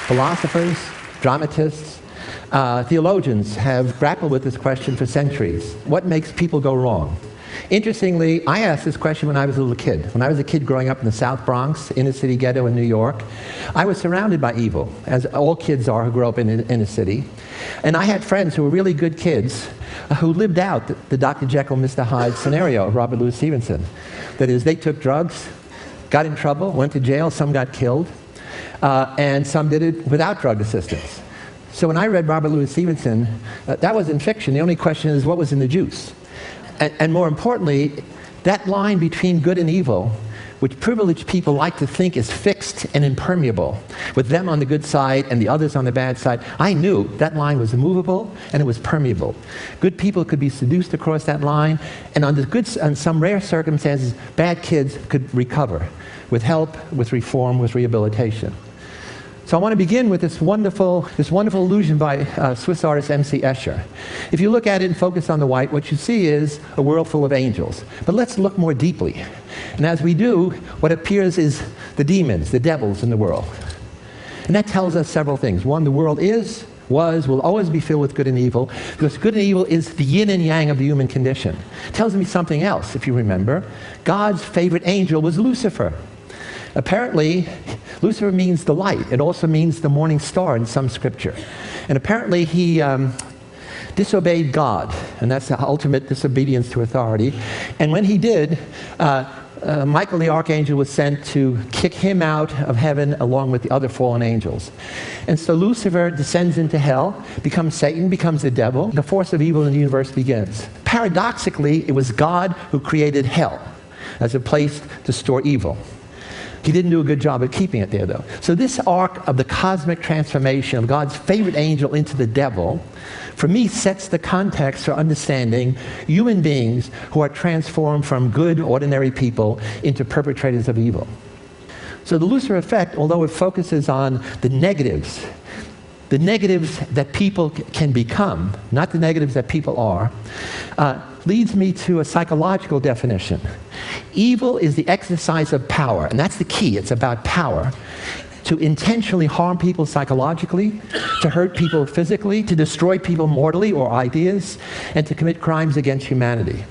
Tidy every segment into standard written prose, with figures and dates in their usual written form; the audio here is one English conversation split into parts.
Philosophers, dramatists, theologians have grappled with this question for centuries. What makes people go wrong? Interestingly, I asked this question when I was a little kid. When I was a kid growing up in the South Bronx, inner city ghetto in New York, I was surrounded by evil, as all kids are who grow up in a city. And I had friends who were really good kids who lived out the Dr. Jekyll, Mr. Hyde scenario of Robert Louis Stevenson. That is, they took drugs, got in trouble, went to jail, some got killed, and some did it without drug assistance. So when I read Robert Louis Stevenson, that was in fiction. The only question is, what was in the juice? And more importantly, that line between good and evil, which privileged people like to think is fixed and impermeable, with them on the good side and the others on the bad side, I knew that line was immovable and it was permeable. Good people could be seduced across that line, and under some rare circumstances, bad kids could recover with help, with reform, with rehabilitation. So I want to begin with this wonderful illusion by Swiss artist M.C. Escher. If you look at it and focus on the white, what you see is a world full of angels. But let's look more deeply. And as we do, what appears is the demons, the devils in the world. And that tells us several things. One, the world will always be filled with good and evil, because good and evil is the yin and yang of the human condition. It tells me something else, if you remember. God's favorite angel was Lucifer. Apparently, Lucifer means the light. It also means the morning star in some scripture. And apparently he disobeyed God, and that's the ultimate disobedience to authority. And when he did, Michael the archangel was sent to kick him out of heaven along with the other fallen angels. And so Lucifer descends into hell, becomes Satan, becomes the devil. The force of evil in the universe begins. Paradoxically, it was God who created hell as a place to store evil. He didn't do a good job of keeping it there, though. So this arc of the cosmic transformation of God's favorite angel into the devil, for me, sets the context for understanding human beings who are transformed from good, ordinary people into perpetrators of evil. So the Lucifer effect, although it focuses on the negatives that people can become, not the negatives that people are, leads me to a psychological definition. Evil is the exercise of power, and that's the key. It's about power. To intentionally harm people psychologically, to hurt people physically, to destroy people mortally or ideas, and to commit crimes against humanity.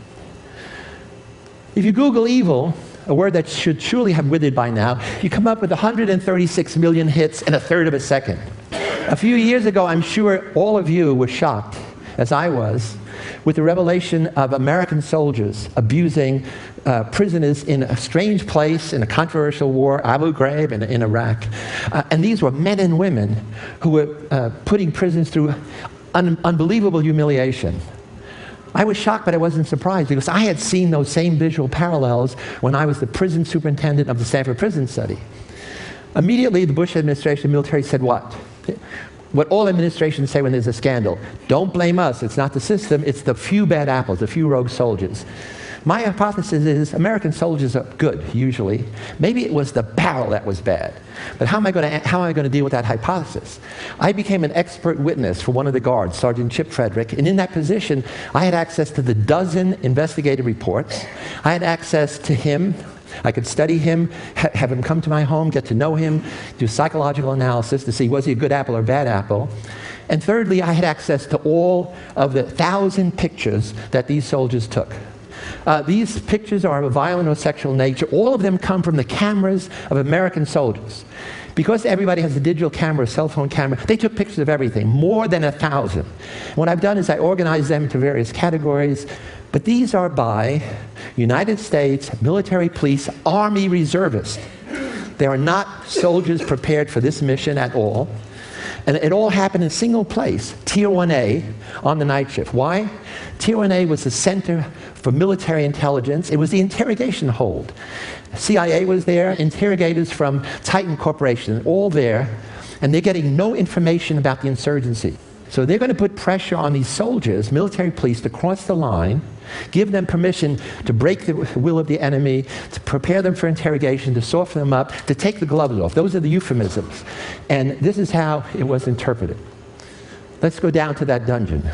If you Google evil, a word that should surely have withered by now, you come up with 136 million hits in a third of a second. A few years ago, I'm sure all of you were shocked, as I was, with the revelation of American soldiers abusing prisoners in a strange place, in a controversial war, Abu Ghraib in Iraq. And these were men and women who were putting prisoners through unbelievable humiliation. I was shocked, but I wasn't surprised, because I had seen those same visual parallels when I was the prison superintendent of the Stanford Prison Study. Immediately, the Bush administration, the military said what? What all administrations say when there's a scandal: don't blame us, it's not the system, it's the few bad apples, the few rogue soldiers. My hypothesis is American soldiers are good, usually. Maybe it was the barrel that was bad. But how am I going to deal with that hypothesis? I became an expert witness for one of the guards, Sergeant Chip Frederick, and in that position, I had access to the dozen investigative reports. I had access to him. I could study him, have him come to my home, get to know him, do psychological analysis to see was he a good apple or a bad apple. And thirdly, I had access to all of the 1,000 pictures that these soldiers took. These pictures are of a violent or sexual nature. All of them come from the cameras of American soldiers. Because everybody has a digital camera, a cell phone camera, they took pictures of everything, more than 1,000. What I've done is I organized them into various categories, but these are by United States military police, Army reservists. They are not soldiers prepared for this mission at all. And it all happened in a single place, Tier 1A, on the night shift. Why? Tier 1A was the center for military intelligence. It was the interrogation hold. CIA was there, interrogators from Titan Corporation, all there, and they're getting no information about the insurgency. So they're going to put pressure on these soldiers, military police, to cross the line, give them permission to break the will of the enemy, to prepare them for interrogation, to soften them up, to take the gloves off. Those are the euphemisms. And this is how it was interpreted. Let's go down to that dungeon.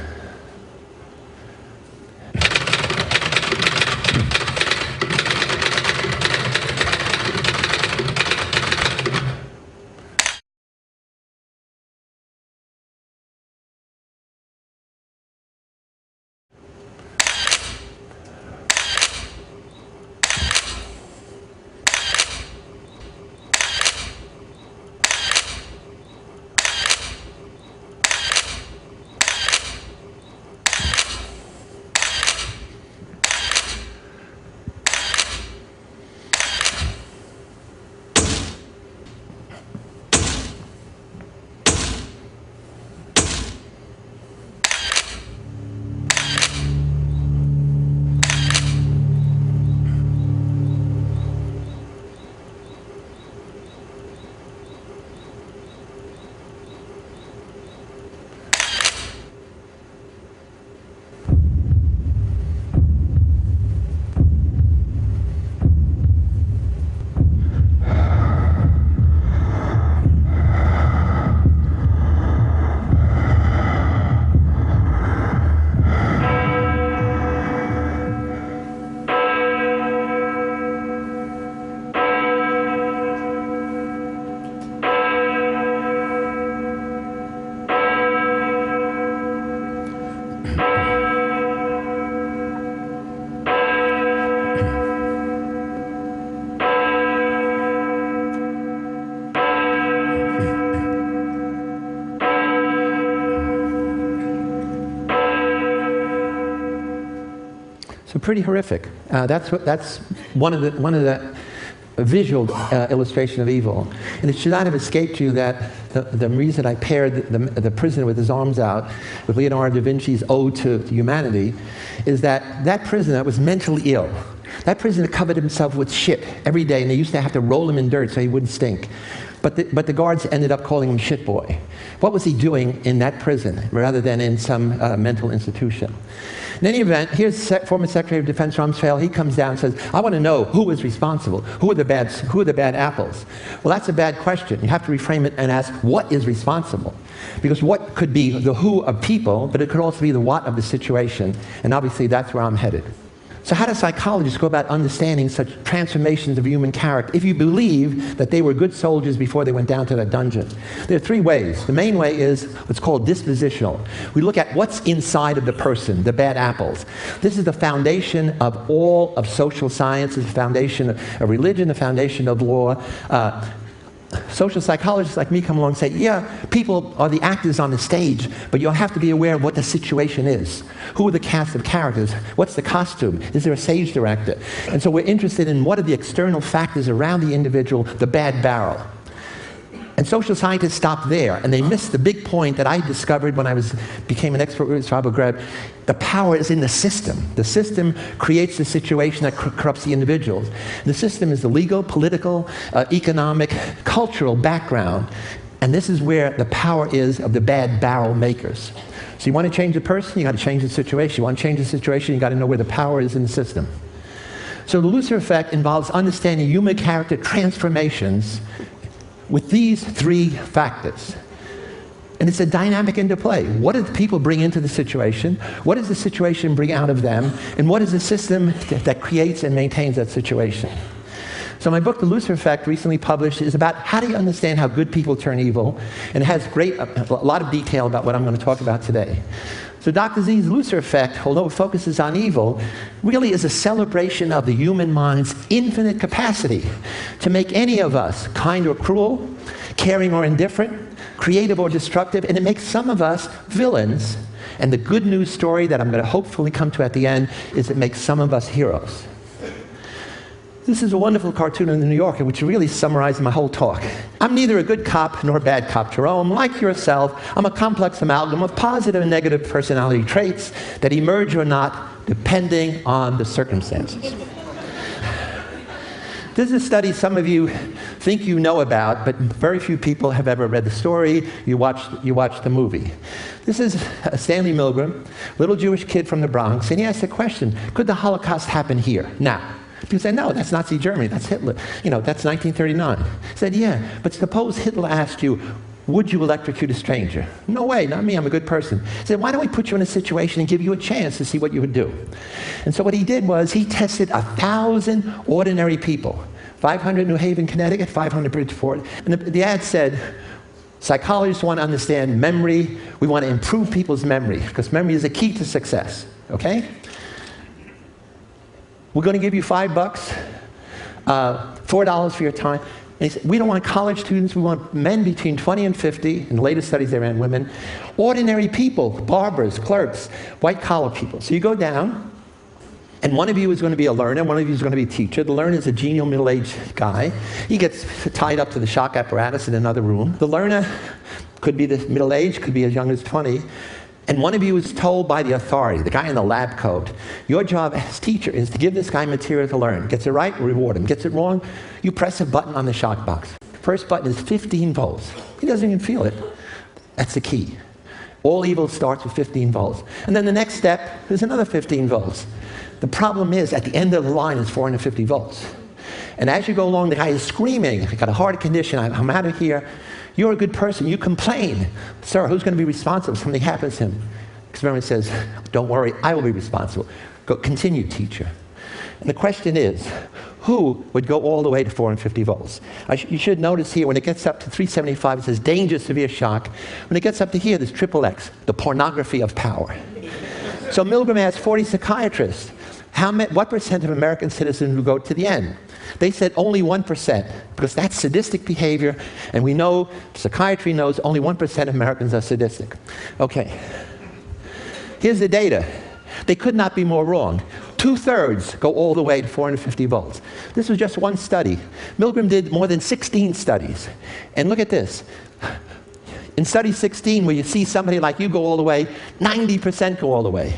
So pretty horrific. That's one of the visual illustration of evil. And it should not have escaped you that the reason I paired the prisoner with his arms out with Leonardo da Vinci's Ode to Humanity is that prisoner was mentally ill. That prisoner covered himself with shit every day, and they used to have to roll him in dirt so he wouldn't stink. But the guards ended up calling him Shit Boy. What was he doing in that prison rather than in some mental institution? In any event, here's former Secretary of Defense Rumsfeld. He comes down and says, I want to know who was responsible. Who are the bad apples? Well, that's a bad question. You have to reframe it and ask, what is responsible? Because what could be the who of people, but it could also be the what of the situation. And obviously, that's where I'm headed. So how do psychologists go about understanding such transformations of human character if you believe that they were good soldiers before they went down to that dungeon? There are three ways. The main way is what's called dispositional. We look at what's inside of the person, the bad apples. This is the foundation of all of social science, the foundation of religion, the foundation of law. Social psychologists like me come along and say, yeah, people are the actors on the stage, but you'll have to be aware of what the situation is. Who are the cast of characters? What's the costume? Is there a stage director? And so we're interested in what are the external factors around the individual, the bad barrel. And social scientists stop there, and they miss the big point that I discovered when I became an expert with Abu Ghraib. The power is in the system. The system creates the situation that corrupts the individuals. The system is the legal, political, economic, cultural background. And this is where the power is of the bad barrel makers. So you want to change the person, you got to change the situation. You want to change the situation, you got to know where the power is in the system. So the Lucifer effect involves understanding human character transformations with these three factors. And it's a dynamic interplay. What do the people bring into the situation? What does the situation bring out of them? And what is the system that creates and maintains that situation? So my book, The Lucifer Effect, recently published, is about how do you understand how good people turn evil, and it has a lot of detail about what I'm going to talk about today. So Dr. Z's Lucifer Effect, although it focuses on evil, really is a celebration of the human mind's infinite capacity to make any of us kind or cruel, caring or indifferent, creative or destructive, and it makes some of us villains. And the good news story that I'm going to hopefully come to at the end is it makes some of us heroes. This is a wonderful cartoon in the New Yorker, which really summarizes my whole talk. I'm neither a good cop nor a bad cop, Jerome. Like yourself, I'm a complex amalgam of positive and negative personality traits that emerge or not, depending on the circumstances. This is a study some of you think you know about, but very few people have ever read the story. You watched the movie. This is Stanley Milgram, little Jewish kid from the Bronx, and he asked the question, could the Holocaust happen here, now? People said, no, that's Nazi Germany, that's Hitler. That's 1939. He said, yeah, but suppose Hitler asked you, would you electrocute a stranger? No way, not me, I'm a good person. He said, why don't we put you in a situation and give you a chance to see what you would do? And so what he did was he tested 1,000 ordinary people, 500 New Haven, Connecticut, 500 Bridgeport. And the ad said, psychologists want to understand memory. We want to improve people's memory, because memory is a key to success, okay? We're going to give you $5, $4 for your time. And he said, we don't want college students, we want men between 20 and 50, in the latest studies they ran women, ordinary people, barbers, clerks, white-collar people. So you go down, and one of you is going to be a learner, one of you is going to be a teacher. The learner is a genial middle-aged guy. He gets tied up to the shock apparatus in another room. The learner could be the middle-aged, could be as young as 20. And one of you is told by the authority, the guy in the lab coat, your job as teacher is to give this guy material to learn. Gets it right, reward him. Gets it wrong, you press a button on the shock box. First button is 15 volts. He doesn't even feel it. That's the key. All evil starts with 15 volts. And then the next step is another 15 volts. The problem is, at the end of the line is 450 volts. And as you go along, the guy is screaming, I got a heart condition, I'm out of here. You're a good person, you complain. Sir, who's going to be responsible if something happens to him? Experiment says, don't worry, I will be responsible. Go, continue, teacher. And the question is, who would go all the way to 450 volts? You should notice here, when it gets up to 375, it says danger, severe shock. When it gets up to here, there's XXX, the pornography of power. So Milgram asked 40 psychiatrists, what percent of American citizens will go to the end? They said only 1%, because that's sadistic behavior, and we know, psychiatry knows, only 1% of Americans are sadistic. Okay, here's the data. They could not be more wrong. 2/3 go all the way to 450 volts. This was just one study. Milgram did more than 16 studies. And look at this. In study 16, where you see somebody like you go all the way, 90% go all the way.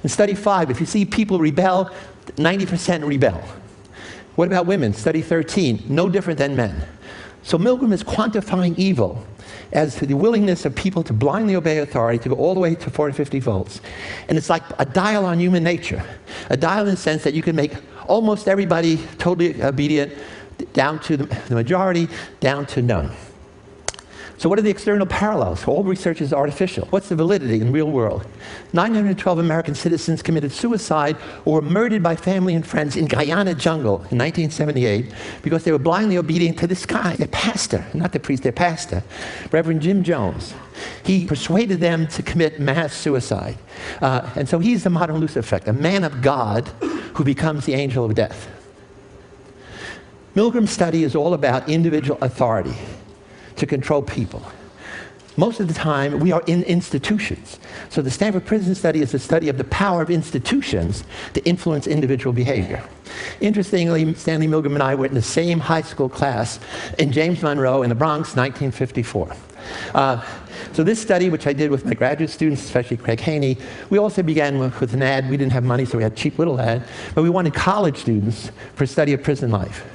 In study 5, if you see people rebel, 90% rebel. What about women? Study 13, no different than men. So Milgram is quantifying evil as to the willingness of people to blindly obey authority, to go all the way to 450 volts. And it's like a dial on human nature. A dial in the sense that you can make almost everybody totally obedient, down to the majority, down to none. So what are the external parallels? All research is artificial. What's the validity in the real world? 912 American citizens committed suicide or were murdered by family and friends in Guyana jungle in 1978 because they were blindly obedient to this guy, their pastor, not the priest, their pastor, Reverend Jim Jones. He persuaded them to commit mass suicide. And so he's the modern Lucifer effect, a man of God who becomes the angel of death. Milgram's study is all about individual authority to control people. Most of the time, we are in institutions. So the Stanford Prison Study is a study of the power of institutions to influence individual behavior. Interestingly, Stanley Milgram and I were in the same high school class in James Monroe in the Bronx, 1954. So this study, which I did with my graduate students, especially Craig Haney, we also began with an ad. We didn't have money, so we had a cheap little ad. But we wanted college students for a study of prison life.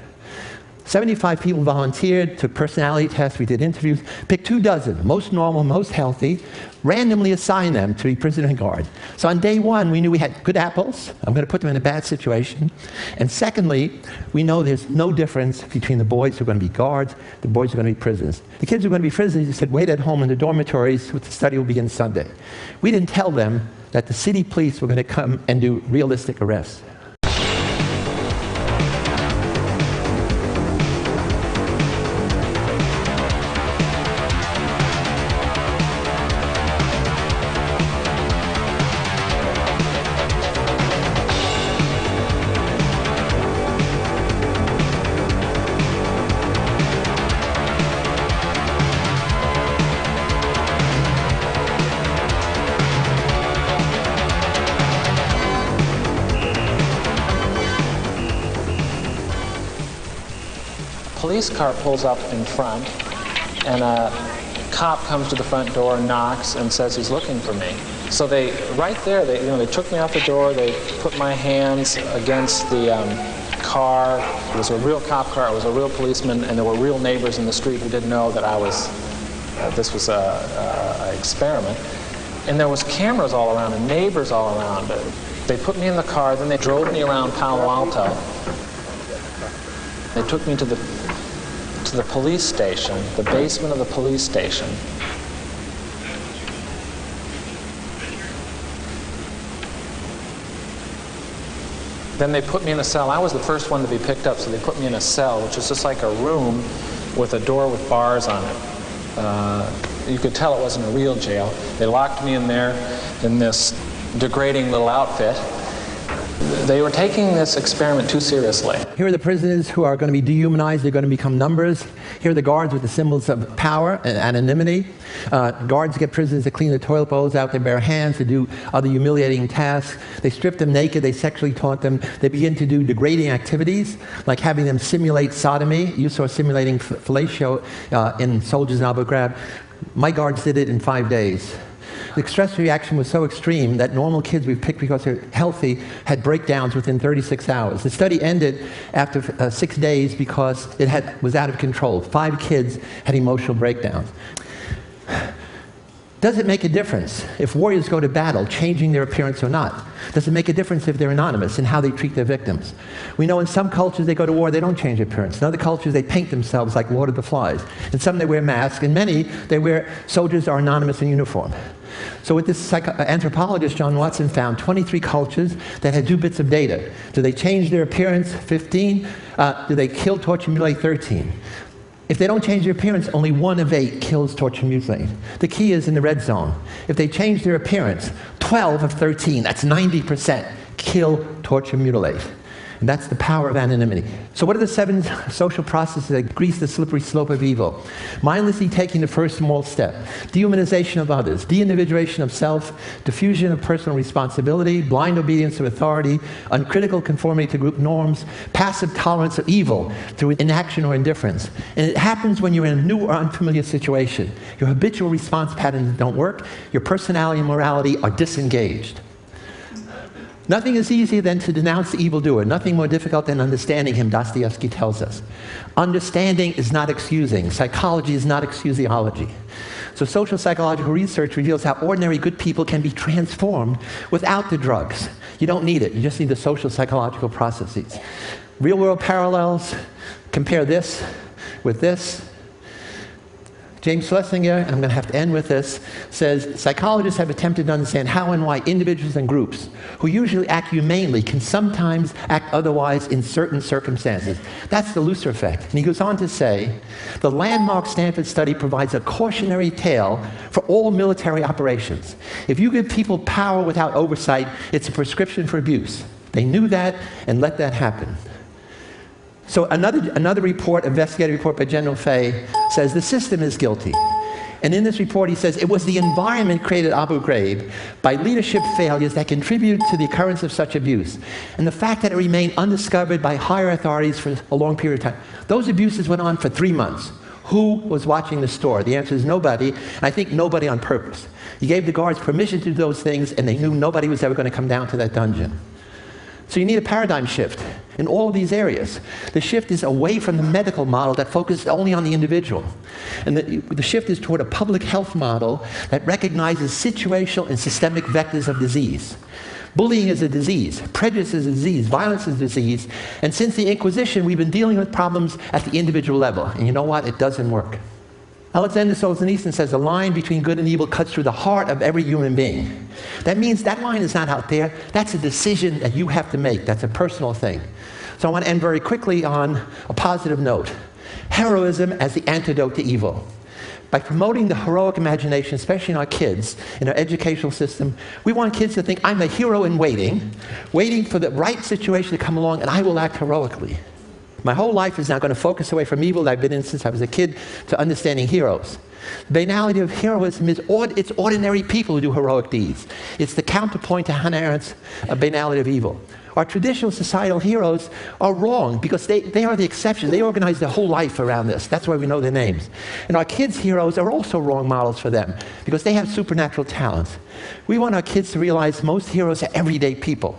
75 people volunteered, took personality tests, we did interviews, picked 24, most normal, most healthy, randomly assigned them to be prisoner guard. So on day one, we knew we had good apples. I'm going to put them in a bad situation. And secondly, we know there's no difference between the boys who are going to be guards, the boys who are going to be prisoners. The kids who are going to be prisoners said, wait at home in the dormitories, the study will begin Sunday. We didn't tell them that the city police were going to come and do realistic arrests. Police car pulls up in front, and a cop comes to the front door, knocks, and says he's looking for me. So they took me out the door. They put my hands against the car. It was a real cop car. It was a real policeman, and there were real neighbors in the street who didn't know that I was. This was a experiment. And there was cameras all around and neighbors all around. They put me in the car. Then they drove me around Palo Alto. They took me to the police station, the basement of the police station. Then they put me in a cell. I was the first one to be picked up, so they put me in a cell, which is just like a room with a door with bars on it. You could tell it wasn't a real jail. They locked me in there in this degrading little outfit. They were taking this experiment too seriously. Here are the prisoners who are going to be dehumanized. They're going to become numbers. Here are the guards with the symbols of power and anonymity. Guards get prisoners to clean the toilet bowls out their bare hands, to do other humiliating tasks. They strip them naked. They sexually taunt them. They begin to do degrading activities, like having them simulate sodomy. You saw simulating fellatio in Soldiers in Abu Ghraib. My guards did it in 5 days. The stress reaction was so extreme that normal kids we've picked because they're healthy had breakdowns within 36 hours. The study ended after 6 days because it was out of control. 5 kids had emotional breakdowns. Does it make a difference if warriors go to battle, changing their appearance or not? Does it make a difference if they're anonymous in how they treat their victims? We know in some cultures they go to war, they don't change their appearance. In other cultures they paint themselves like Lord of the Flies. In some they wear masks. In many soldiers are anonymous in uniform. So with this anthropologist, John Watson, found 23 cultures that had 2 bits of data. Do they change their appearance? 15. Do they kill, torture, mutilate? 13. If they don't change their appearance, only 1 of 8 kills, torture, mutilate. The key is in the red zone. If they change their appearance, 12 of 13, that's 90%, kill, torture, mutilate. And that's the power of anonymity. So what are the 7 social processes that grease the slippery slope of evil? Mindlessly taking the first small step. Dehumanization of others. De-individuation of self. Diffusion of personal responsibility. Blind obedience to authority. Uncritical conformity to group norms. Passive tolerance of evil through inaction or indifference. And it happens when you're in a new or unfamiliar situation. Your habitual response patterns don't work. Your personality and morality are disengaged. Nothing is easier than to denounce the evildoer. Nothing more difficult than understanding him, Dostoevsky tells us. Understanding is not excusing. Psychology is not excusiology. So social psychological research reveals how ordinary good people can be transformed without the drugs. You don't need it. You just need the social psychological processes. Real-world parallels. Compare this with this. James Schlesinger, and I'm going to have to end with this, says, psychologists have attempted to understand how and why individuals and groups who usually act humanely can sometimes act otherwise in certain circumstances. That's the Lucifer effect. And he goes on to say, the landmark Stanford study provides a cautionary tale for all military operations. If you give people power without oversight, it's a prescription for abuse. They knew that and let that happen. So another report, investigative report by General Fay, says the system is guilty. And in this report he says it was the environment created at Abu Ghraib by leadership failures that contributed to the occurrence of such abuse. And the fact that it remained undiscovered by higher authorities for a long period of time. Those abuses went on for 3 months. Who was watching the store? The answer is nobody, and I think nobody on purpose. He gave the guards permission to do those things, and they knew nobody was ever going to come down to that dungeon. So you need a paradigm shift in all of these areas. The shift is away from the medical model that focuses only on the individual. And the shift is toward a public health model that recognizes situational and systemic vectors of disease. Bullying is a disease. Prejudice is a disease. Violence is a disease. And since the Inquisition, we've been dealing with problems at the individual level. And you know what? It doesn't work. Alexander Solzhenitsyn says the line between good and evil cuts through the heart of every human being. That means that line is not out there. That's a decision that you have to make. That's a personal thing. So I want to end very quickly on a positive note. Heroism as the antidote to evil. By promoting the heroic imagination, especially in our kids, in our educational system, we want kids to think, I'm a hero in waiting for the right situation to come along, and I will act heroically. My whole life is now going to focus away from evil that I've been in since I was a kid to understanding heroes. The banality of heroism is it's ordinary people who do heroic deeds. It's the counterpoint to Hannah Arendt's banality of evil. Our traditional societal heroes are wrong because they are the exception. They organize their whole life around this. That's why we know their names. And our kids' heroes are also wrong models for them because they have supernatural talents. We want our kids to realize most heroes are everyday people.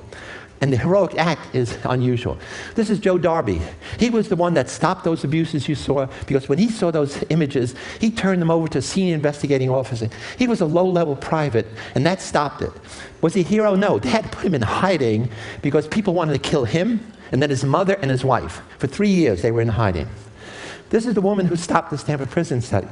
And the heroic act is unusual. This is Joe Darby. He was the one that stopped those abuses you saw, because when he saw those images, he turned them over to a senior investigating officer. He was a low-level private, and that stopped it. Was he a hero? No. They had to put him in hiding because people wanted to kill him, and then his mother and his wife. For 3 years, they were in hiding. This is the woman who stopped the Stanford prison study.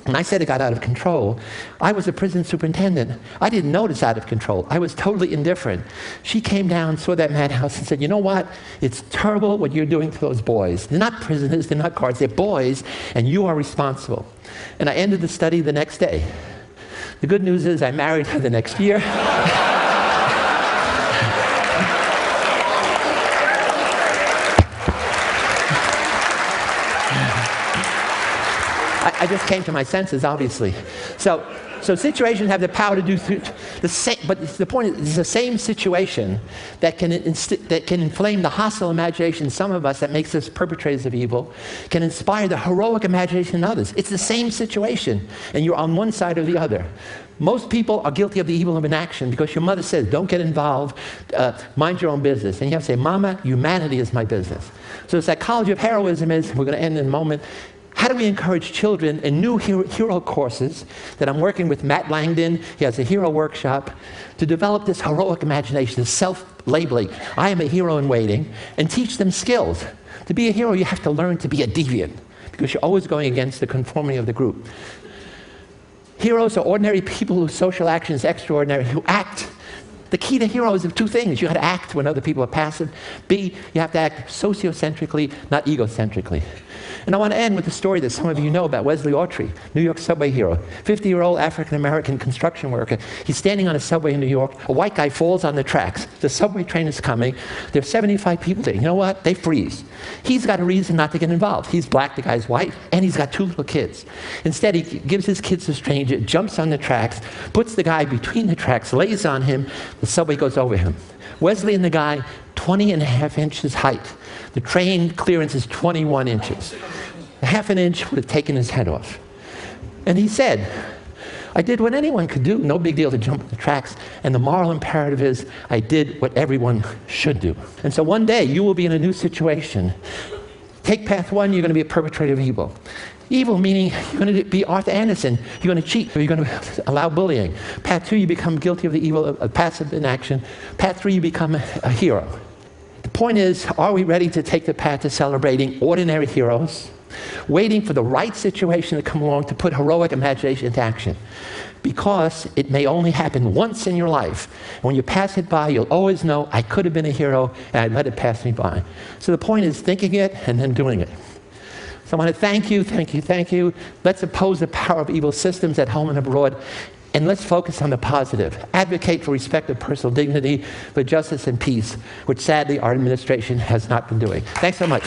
When I said it got out of control, I was a prison superintendent. I didn't know it's out of control. I was totally indifferent. She came down, saw that madhouse, and said, you know what? It's terrible what you're doing to those boys. They're not prisoners, they're not guards, they're boys, and you are responsible. And I ended the study the next day. The good news is I married her the next year. I just came to my senses, obviously. So situations have the power to do the same, but the point is, it's the same situation that can inflame the hostile imagination in some of us that makes us perpetrators of evil, can inspire the heroic imagination in others. It's the same situation, and you're on one side or the other. Most people are guilty of the evil of inaction because your mother says, don't get involved, mind your own business. And you have to say, Mama, humanity is my business. So the psychology of heroism is, we're going to end in a moment, how do we encourage children in new hero courses that I'm working with Matt Langdon, he has a hero workshop, to develop this heroic imagination, this self-labeling, I am a hero in waiting, and teach them skills. To be a hero, you have to learn to be a deviant, because you're always going against the conformity of the group. Heroes are ordinary people whose social action is extraordinary, who act. The key to heroes is two things. You have to act when other people are passive. B, you have to act sociocentrically, not egocentrically. And I want to end with a story that some of you know about Wesley Autry, New York subway hero, 50-year-old African-American construction worker. He's standing on a subway in New York. A white guy falls on the tracks. The subway train is coming. There are 75 people there. You know what? They freeze. He's got a reason not to get involved. He's black, the guy's white, and he's got 2 little kids. Instead, he gives his kids to a stranger, jumps on the tracks, puts the guy between the tracks, lays on him. The subway goes over him. Wesley and the guy, 20.5 inches height. The train clearance is 21 inches. A half an inch would have taken his head off. And he said, I did what anyone could do, no big deal to jump on the tracks, and the moral imperative is, I did what everyone should do. And so one day, you will be in a new situation. Take path 1, you're going to be a perpetrator of evil. Evil meaning you're going to be Arthur Anderson, you're going to cheat, or you're going to allow bullying. Path 2, you become guilty of the evil of passive inaction. Path 3, you become a hero. The point is, are we ready to take the path to celebrating ordinary heroes, waiting for the right situation to come along to put heroic imagination into action? Because it may only happen once in your life. And when you pass it by, you'll always know, I could have been a hero, and I let it pass me by. So the point is thinking it and then doing it. So I want to thank you, thank you, thank you. Let's oppose the power of evil systems at home and abroad. And let's focus on the positive. Advocate for respect of personal dignity, for justice and peace, which sadly our administration has not been doing. Thanks so much.